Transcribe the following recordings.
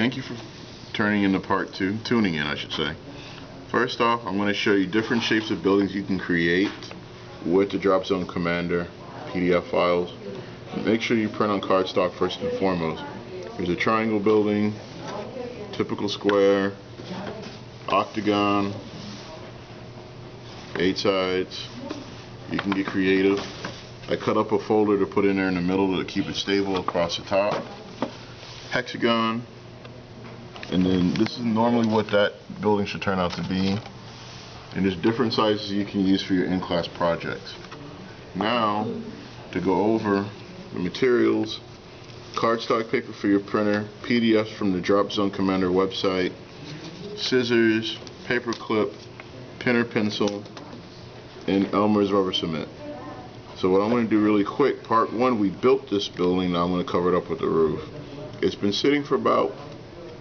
Thank you for tuning in I should say. First off, I'm going to show you different shapes of buildings you can create with the Dropzone Commander PDF files. Make sure you print on cardstock first and foremost. There's a triangle building, typical square, octagon, 8 sides. You can get creative. I cut up a folder to put in there in the middle to keep it stable across the top. Hexagon. And then this is normally what that building should turn out to be. And there's different sizes you can use for your in-class projects. Now, to go over the materials: cardstock paper for your printer, PDFs from the Dropzone Commander website, scissors, paper clip, pen or pencil, and Elmer's rubber cement. So what I'm going to do really quick, part one, we built this building. Now I'm going to cover it up with the roof. It's been sitting for about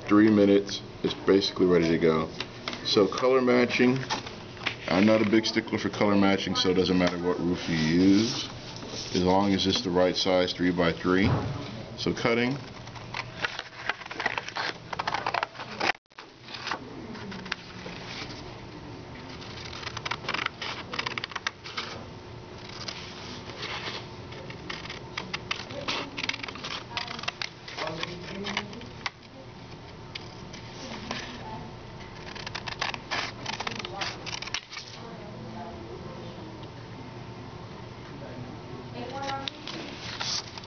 3 minutes. It's basically ready to go. So color matching, I'm not a big stickler for color matching, so it doesn't matter what roof you use, as long as it's the right size, 3x3. So cutting.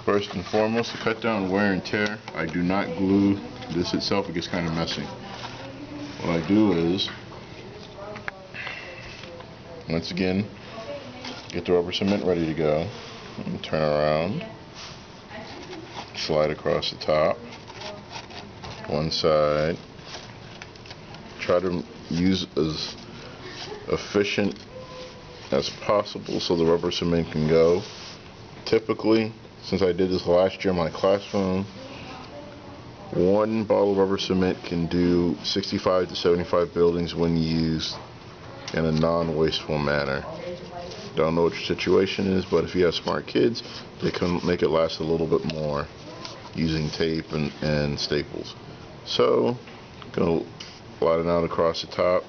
First and foremost, to cut down wear and tear, I do not glue this itself. It gets kind of messy. What I do is, once again, get the rubber cement ready to go, and turn around, slide across the top, one side. Try to use as efficient as possible so the rubber cement can go. Typically, since I did this last year in my classroom, 1 bottle of rubber cement can do 65 to 75 buildings when used in a non-wasteful manner. Don't know what your situation is, but if you have smart kids, they can make it last a little bit more using tape and staples. So, gonna blot it out across the top.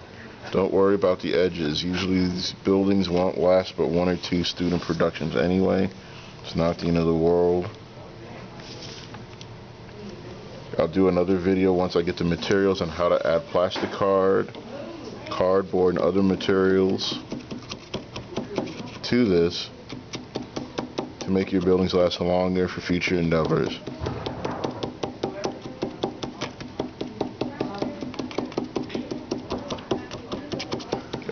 Don't worry about the edges. Usually these buildings won't last but 1 or 2 student productions anyway. It's not the end of the world. I'll do another video once I get the materials on how to add plastic cardboard, and other materials to this to make your buildings last longer for future endeavors.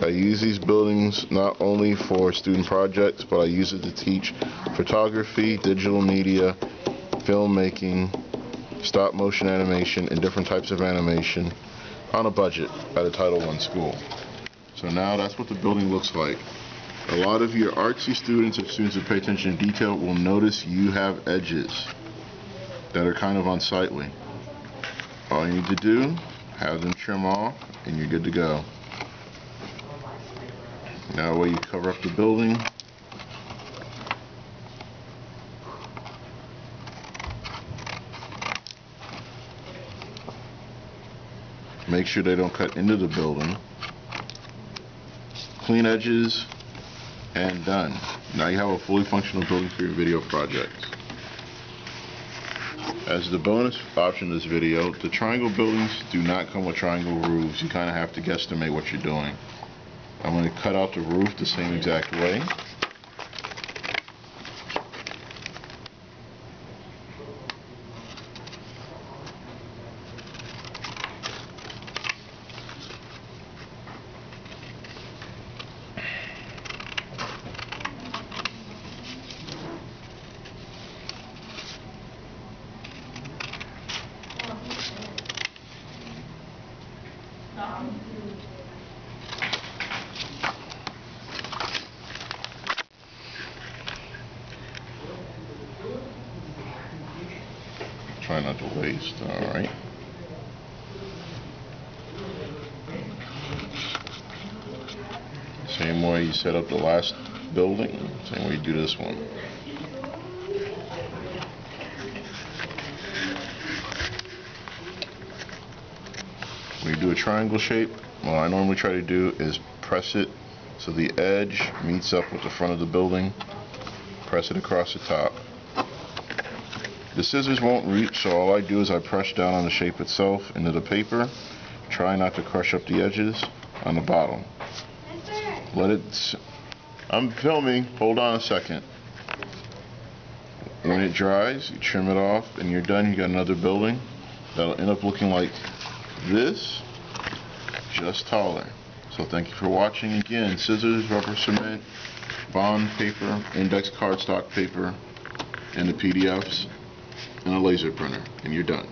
I use these buildings not only for student projects, but I use it to teach photography, digital media, filmmaking, stop motion animation, and different types of animation on a budget at a Title I school. So now that's what the building looks like. A lot of your artsy students, or students that pay attention to detail, will notice you have edges that are kind of unsightly. All you need to do, have them trim off, and you're good to go. Now, while you cover up the building, make sure they don't cut into the building. Clean edges, and done. Now you have a fully functional building for your video projects. As the bonus option of this video, the triangle buildings do not come with triangle roofs. You kind of have to guesstimate what you're doing. I'm going to cut out the roof the same exact way. Try not to waste. Alright. Same way you set up the last building, same way you do this one. do a triangle shape, what I normally try to do is press it so the edge meets up with the front of the building. Press it across the top. The scissors won't reach, so all I do is I press down on the shape itself into the paper. Try not to crush up the edges on the bottom. Let it... I'm filming. Hold on a second. When it dries, you trim it off and you're done. You got another building that'll end up looking like this, just taller. So thank you for watching. Again, scissors, rubber cement, bond paper, index cardstock paper, and the PDFs, and a laser printer, and you're done.